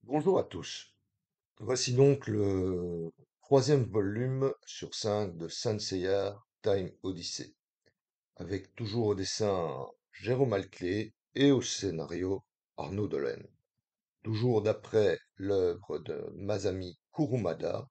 Bonjour à tous. Voici donc le troisième volume sur 5 de Saint Seiya Time Odyssey, avec toujours au dessin Jérôme Alclé et au scénario Arnaud Dolène. Toujours d'après l'œuvre de Masami Kurumada,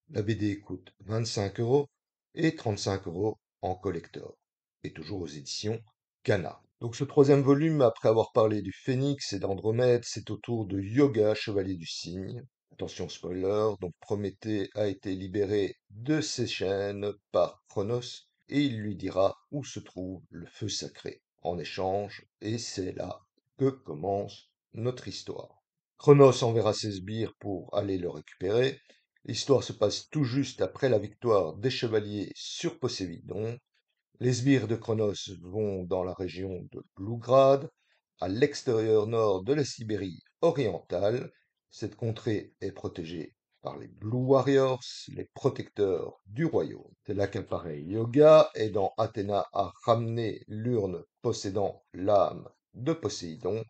la BD coûte 25 € et 35 € en collector, et toujours aux éditions Kana. Donc ce troisième volume, après avoir parlé du Phénix et d'Andromède, c'est au tour de Yoga, chevalier du cygne. Attention spoiler, donc Prométhée a été libéré de ses chaînes par Chronos, et il lui dira où se trouve le feu sacré en échange, et c'est là que commence notre histoire. Chronos enverra ses sbires pour aller le récupérer. L'histoire se passe tout juste après la victoire des chevaliers sur Poséidon. Les sbires de Chronos vont dans la région de Blougrad, à l'extérieur nord de la Sibérie orientale. Cette contrée est protégée par les Blue Warriors, les protecteurs du royaume. C'est là qu'apparaît Yoga, aidant Athéna à ramener l'urne possédant l'âme de Poséidon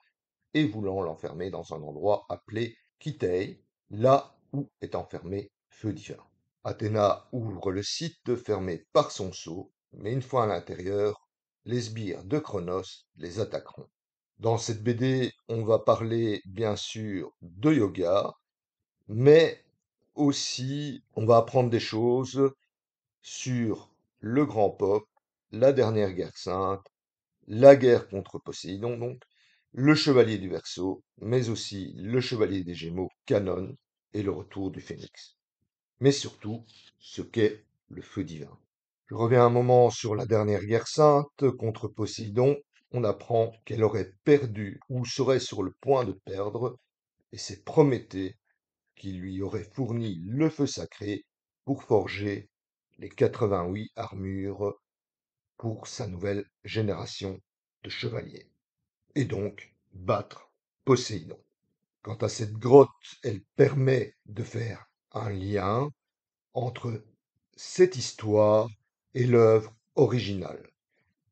et voulant l'enfermer dans un endroit appelé Kitei, là où est enfermé Feu divin. Athéna ouvre le site fermé par son sceau, mais une fois à l'intérieur, les sbires de Chronos les attaqueront. Dans cette BD, on va parler bien sûr de yoga, mais aussi on va apprendre des choses sur le grand pop, la dernière guerre sainte, la guerre contre Poséidon donc, le chevalier du Verseau, mais aussi le chevalier des Gémeaux, Canon, et le retour du Phénix. Mais surtout, ce qu'est le feu divin. Je reviens un moment sur la dernière guerre sainte contre Poséidon. On apprend qu'elle aurait perdu ou serait sur le point de perdre, et c'est Prométhée qui lui aurait fourni le feu sacré pour forger les 88 armures pour sa nouvelle génération de chevaliers, et donc battre Poséidon. Quant à cette grotte, elle permet de faire un lien entre cette histoire et l'œuvre originale,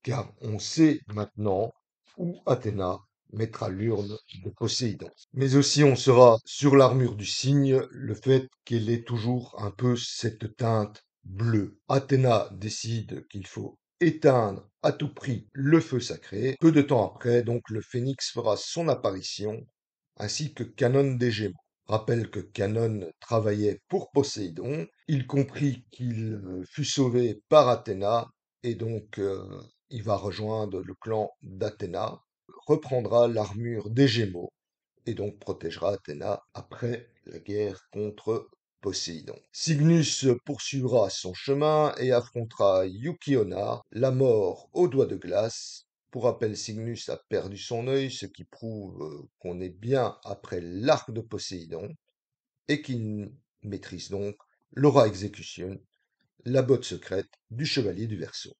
car on sait maintenant où Athéna mettra l'urne de Poséidon. Mais aussi on sera sur l'armure du cygne le fait qu'elle ait toujours un peu cette teinte bleue. Athéna décide qu'il faut éteindre à tout prix le feu sacré. Peu de temps après, donc, le phénix fera son apparition, ainsi que Canon des Gémeaux. Rappelle que Canon travaillait pour Poséidon. Il comprit qu'il fut sauvé par Athéna, et donc il va rejoindre le clan d'Athéna, reprendra l'armure des Gémeaux et donc protégera Athéna après la guerre contre Poséidon. Cygnus poursuivra son chemin et affrontera Yukiona, la mort aux doigts de glace. Pour rappel, Cygnus a perdu son œil, ce qui prouve qu'on est bien après l'arc de Poséidon et qu'il maîtrise donc l'aura exécution, la botte secrète du chevalier du Verseau.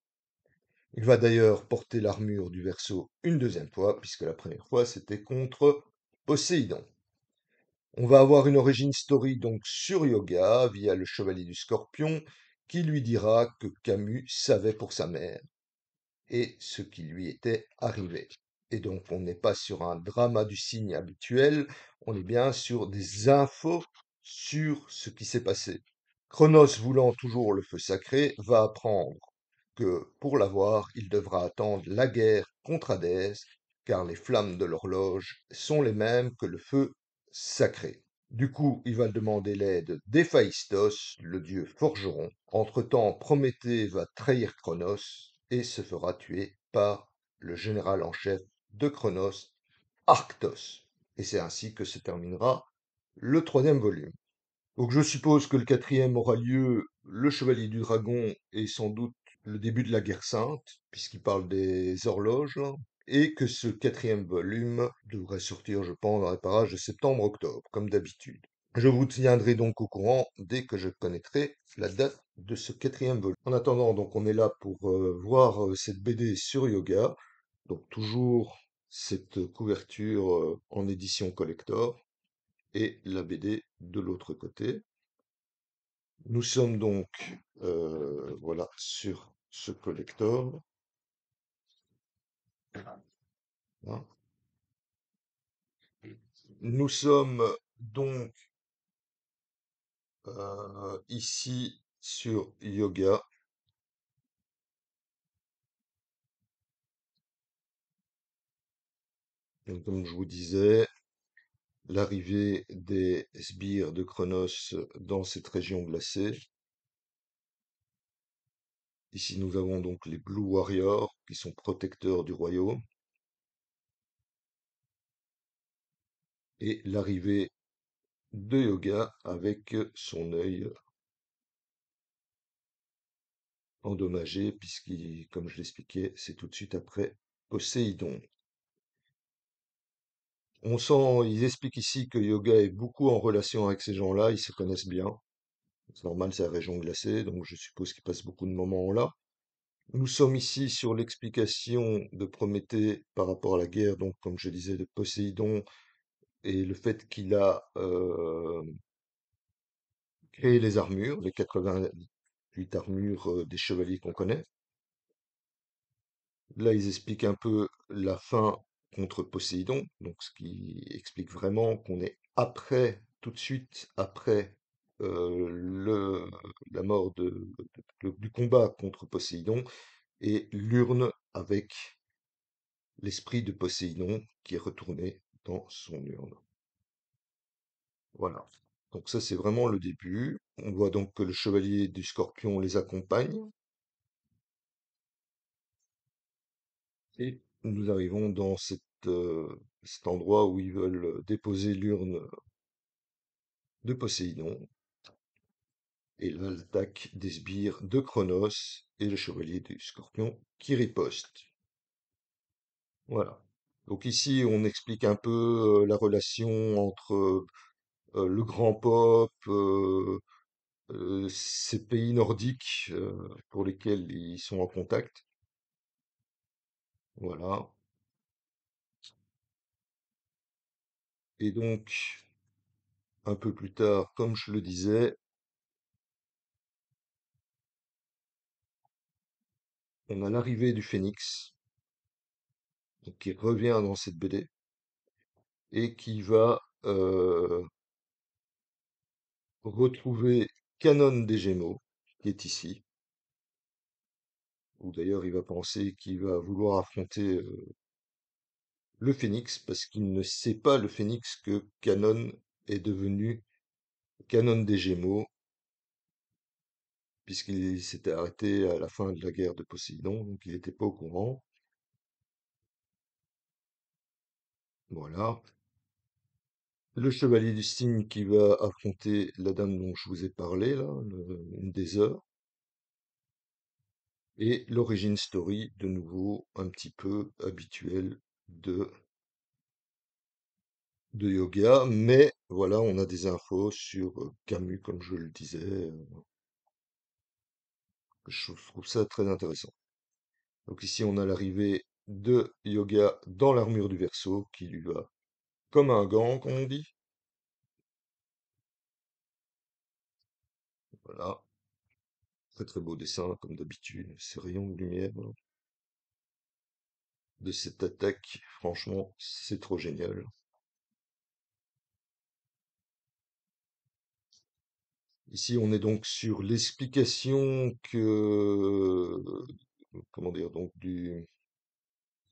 Il va d'ailleurs porter l'armure du Verseau une deuxième fois, puisque la première fois c'était contre Poséidon. On va avoir une origin story donc sur Yoga via le chevalier du Scorpion qui lui dira que Camus savait pour sa mère et ce qui lui était arrivé. Et donc on n'est pas sur un drama du cygne habituel, on est bien sur des infos sur ce qui s'est passé. Chronos voulant toujours le feu sacré va apprendre que pour l'avoir, il devra attendre la guerre contre Hadès, car les flammes de l'horloge sont les mêmes que le feu sacré. Du coup, il va demander l'aide d'Héphaïstos, le dieu forgeron. Entre-temps, Prométhée va trahir Chronos et se fera tuer par le général en chef de Chronos, Arctos. Et c'est ainsi que se terminera le troisième volume. Donc je suppose que le quatrième aura lieu, le Chevalier du Dragon, et sans doute le début de la guerre sainte, puisqu'il parle des horloges, là, et que ce quatrième volume devrait sortir, je pense, dans les parages de septembre-octobre, comme d'habitude. Je vous tiendrai donc au courant dès que je connaîtrai la date de ce quatrième volume. En attendant, donc on est là pour voir cette BD sur Yoga, donc toujours cette couverture en édition collector et la BD de l'autre côté. Nous sommes donc voilà sur ce collector, hein. Nous sommes Donc, ici sur yoga, donc, comme je vous disais, l'arrivée des sbires de Chronos dans cette région glacée. Ici, nous avons donc les Blue Warriors qui sont protecteurs du royaume et l'arrivée de Yoga avec son œil endommagé puisqu'il, comme je l'expliquais, c'est tout de suite après Poséidon. On sent, ils expliquent ici que Yoga est beaucoup en relation avec ces gens-là, ils se connaissent bien. C'est normal, c'est la région glacée, donc je suppose qu'ils passent beaucoup de moments là. Nous sommes ici sur l'explication de Prométhée par rapport à la guerre, donc comme je disais, de Poséidon et le fait qu'il a créé les armures, les 88 armures des chevaliers qu'on connaît. Là, ils expliquent un peu la fin contre Poséidon, donc ce qui explique vraiment qu'on est après, tout de suite après la mort du combat contre Poséidon et l'urne avec l'esprit de Poséidon qui est retourné dans son urne. Voilà. Donc ça, c'est vraiment le début. On voit donc que le chevalier du Scorpion les accompagne. Et nous arrivons dans cet endroit où ils veulent déposer l'urne de Poséidon. Et là, l'attaque des sbires de Chronos et le chevalier du Scorpion qui riposte. Voilà. Donc ici, on explique un peu la relation entre le grand pop, ces pays nordiques pour lesquels ils sont en contact. Voilà. Et donc, un peu plus tard, comme je le disais, on a l'arrivée du Phénix, donc qui revient dans cette BD, et qui va retrouver Canon des Gémeaux, qui est ici, où d'ailleurs il va penser qu'il va vouloir affronter le Phénix, parce qu'il ne sait pas, le Phénix, que Canon est devenu Canon des Gémeaux, puisqu'il s'était arrêté à la fin de la guerre de Poséidon, donc il n'était pas au courant. Voilà. Le chevalier du cygne qui va affronter la dame dont je vous ai parlé, là, une des heures. Et l'origin story, de nouveau, un petit peu habituel de yoga, mais voilà, on a des infos sur Camus, comme je le disais. Je trouve ça très intéressant. Donc ici, on a l'arrivée de Yoga dans l'armure du Verseau, qui lui va comme un gant, comme on dit. Voilà, très très beau dessin, comme d'habitude. Ces rayons de lumière de cette attaque, franchement, c'est trop génial. Ici, on est donc sur l'explication comment dire, donc du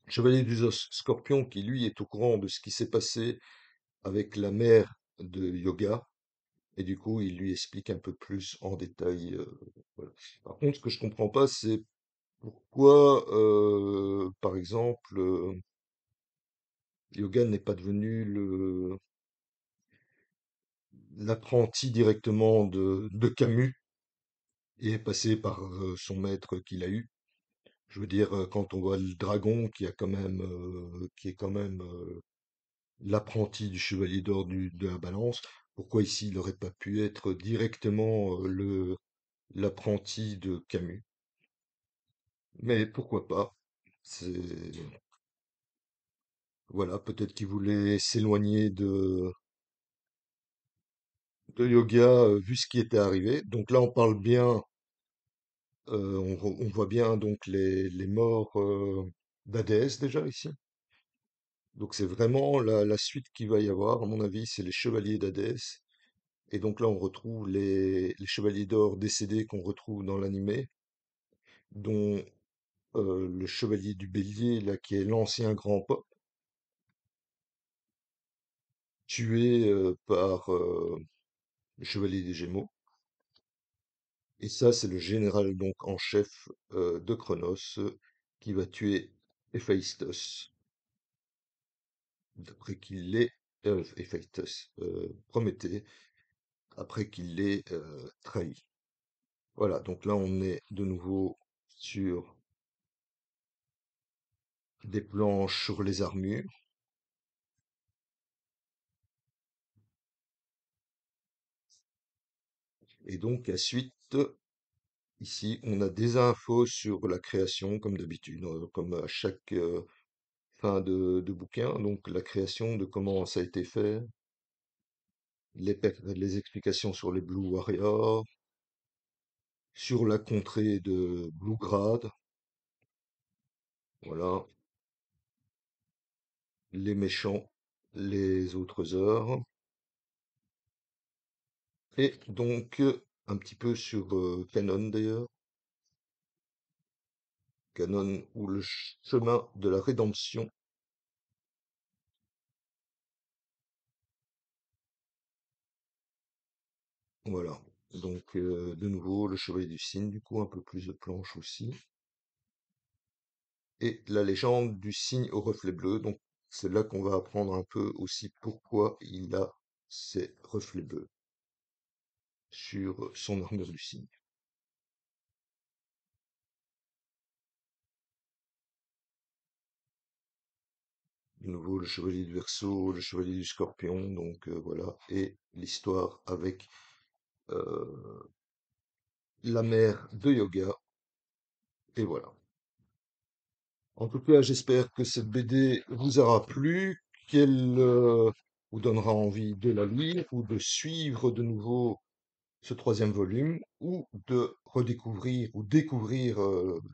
chevalier du Scorpion qui lui est au courant de ce qui s'est passé avec la mère de Yoga, et du coup, il lui explique un peu plus en détail. Voilà. Par contre, ce que je comprends pas, c'est pourquoi, par exemple, Yoga n'est pas devenu l'apprenti directement de Camus et est passé par son maître qu'il a eu. Je veux dire, quand on voit le dragon qui est quand même l'apprenti du chevalier d'or de la balance, pourquoi ici il n'aurait pas pu être directement l'apprenti de Camus? Mais pourquoi pas? C'est, voilà, peut-être qu'il voulait s'éloigner de yoga vu ce qui était arrivé. Donc là, on parle bien, on voit bien donc les morts d'Hadès déjà ici. Donc c'est vraiment la suite qu'il va y avoir, à mon avis, c'est les Chevaliers d'Hadès. Et donc là, on retrouve les Chevaliers d'Or décédés qu'on retrouve dans l'animé, dont le Chevalier du Bélier, là, qui est l'ancien grand Pop, tué par le Chevalier des Gémeaux. Et ça, c'est le général donc en chef de Chronos qui va tuer Héphaïstos, d'après qu'il l'ait, Héphaïstos, Prométhée, après qu'il l'ait trahi. Voilà, donc là on est de nouveau sur des planches sur les armures. Et donc à suite, ici, on a des infos sur la création, comme d'habitude, comme à chaque fin de bouquin. Donc la création, de comment ça a été fait, les explications sur les Blue Warriors, sur la contrée de Bluegrad, voilà, les méchants, les autres heures, et donc un petit peu sur Canon d'ailleurs, Canon ou le chemin de la rédemption, voilà. Donc de nouveau le chevalier du cygne, du coup un peu plus de planches aussi, et la légende du cygne au reflet bleu. Donc c'est là qu'on va apprendre un peu aussi pourquoi il a ces reflets bleus sur son armure du cygne. De nouveau le chevalier du Verseau, le chevalier du Scorpion, donc voilà, et l'histoire avec euh, la mère de Yoga, et voilà. En tout cas, j'espère que cette BD vous aura plu, qu'elle vous donnera envie de la lire ou de suivre de nouveau ce troisième volume ou de redécouvrir ou découvrir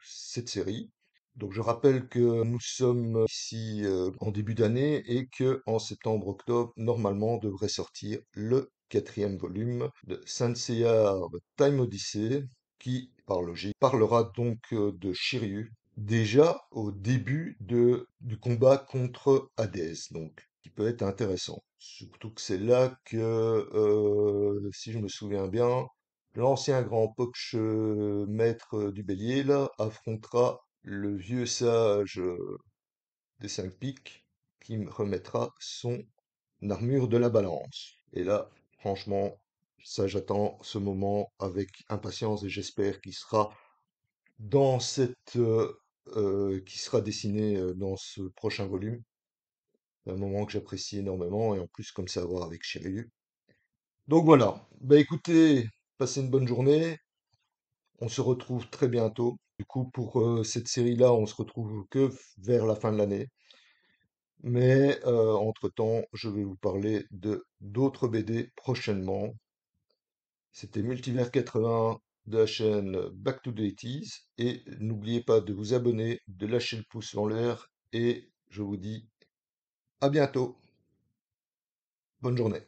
cette série. Donc je rappelle que nous sommes ici en début d'année et que en septembre-octobre, normalement, devrait sortir le quatrième volume de Saint Seiya Time Odyssey, qui, par logique, parlera donc de Shiryu, déjà au début du combat contre Hadès, donc qui peut être intéressant. Surtout que c'est là que, si je me souviens bien, l'ancien grand Pokch maître du bélier là affrontera le vieux sage des cinq pics qui me remettra son armure de la balance. Et là, franchement, ça j'attends ce moment avec impatience et j'espère qu'il sera dans qui sera dessiné dans ce prochain volume. C'est un moment que j'apprécie énormément et en plus comme ça à voir avec Shiryu. Donc voilà. Bah écoutez, passez une bonne journée. On se retrouve très bientôt. Du coup, pour cette série-là, on se retrouve que vers la fin de l'année. Mais entre-temps, je vais vous parler de d'autres BD prochainement. C'était Multivers 80 de la chaîne Back to the 80s. Et n'oubliez pas de vous abonner, de lâcher le pouce en l'air. Et je vous dis à bientôt. Bonne journée.